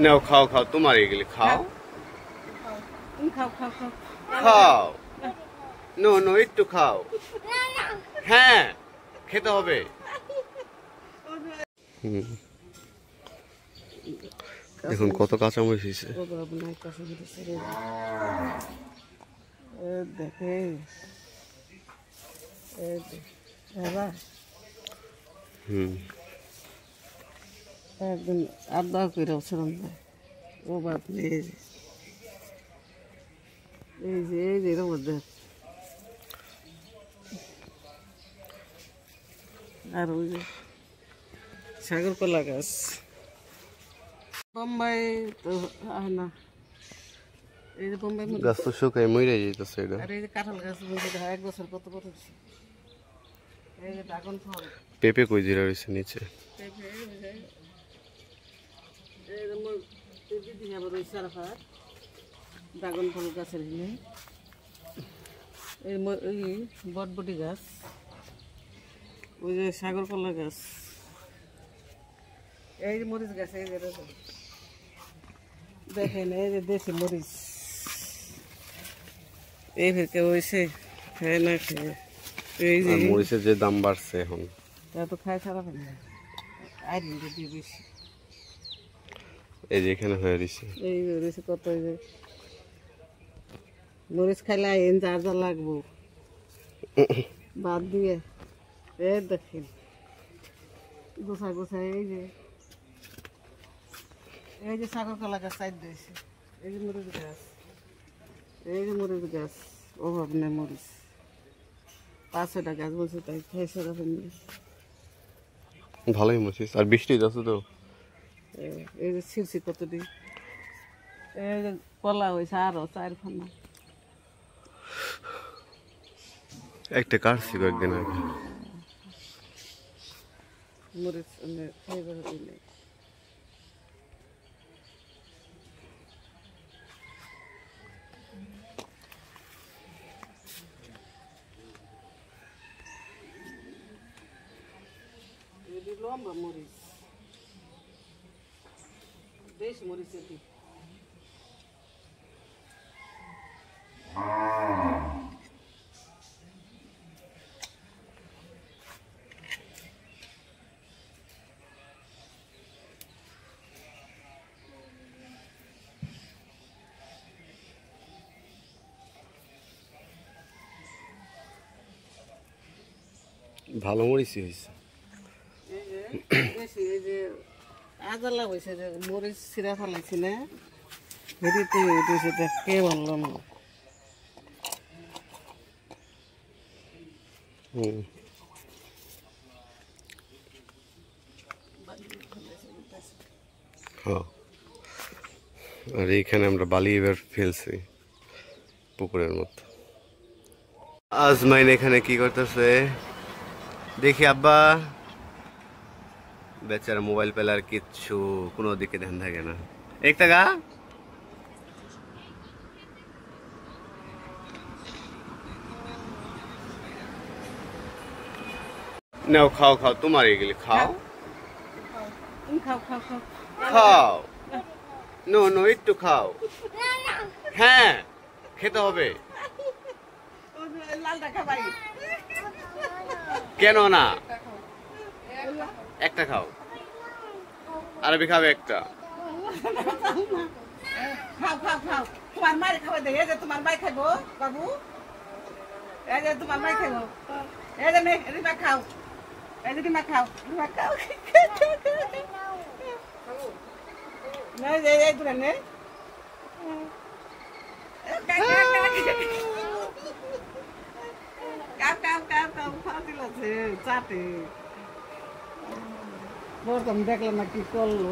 নাও খাও খাও, তোমার এগুলি খাও খাও খাও খাও খাও। নো নো, একটু খাও। হ্যাঁ, খেতে হবে। দেখুন কত কাঁচামরিচ হয়েছে। দেখে একদিন আড্ডা করে ছিলাম ও বাপ এই যে এর মধ্যে আর ওই যে সাগর কলা গাছ বোম্বাই তো না, এই যে বোম্বাই গাছ তো শুকায় মরে যেতেছে এটা। আর এই যে কাঁঠাল গাছ বলছে 1 বছর কত বড় হচ্ছে। এই যে ড্রাগন ফল, পেঁপে কই জিরা রয়েছে নিচে। ড্রাগন ফল গাছের এই বটবটি গাছ, ওই যে সাগর কলা গাছ, এই যে মরিচ গাছ, এই যে দেখেন এই যে দেশি মরিচ, এই ফেরকে হয়েছে খায় না খেয়ে। এই যে মরিচের যে দাম বাড়ছে এখন, তা তো খায় খারাপ না, আইরন দিয়ে বেশি। এই যে এখানে হয়ে রয়েছে, এই রয়েছে কত, এই যে মরিচ খাইলে আইন যার যা লাগবো বাদ দিয়ে। এ দেখেন গোছা গোছা, এই যে সাগর কলা গাছ সাইড দিয়েছে, এই যে মরিচ গাছ, এই যে মরিচ গাছ, অভাব নেই মরিচ, 5-6টা গাছ বলছে তাই খেয়েছে। ভালোই মরিচ। আর বৃষ্টি যাচ্ছে তো, এই যে ছিড়ছি কতটি, এই যে কলা হয়েছে আরো 4খানা। একটা কাটছি কয়েকদিন আগে। মরিচ খাইবার দিলে লম্বা মরিচ, দেশি মরিচ এটি। ভালো মরিচই হয়েছে। এই যে আজালা হয়েছে যে মরিচ ছিঁড়া ফেলাইছি না, হেরিতে উঠেছে, কে বললো না। আর এইখানে আমরা বালি এবার ফেলছি পুকুরের মতো। আজমাইন এখানে কি করতেছে দেখি। আব্বা বেচারা মোবাইল পেলে আর কিচ্ছু কোনো দিকে ধ্যান থাকে না। একটা গা নাও খাও খাও, তোমার এগুলি খাও খাও খাও খাও খাও। নো নো, একটু খাও। হ্যাঁ, খেতে হবে। লালটা খাবাই কেন না, একটা খাও। আরবি খাবে একটা। খাও খাও খাও, তোমার মায়ের খাওয়া দে, এই যে তোমার মাই খাইবো বাবু, এই যে তোমার মাই খাইবো, এই যে রিমা খাও, এই যে রিমা খাও, রিমা খাও না, এই দূরে নে কাপ কাপ কাপ কাপ ফাটিল আছে চাটে। দেখলাম না কি করলো।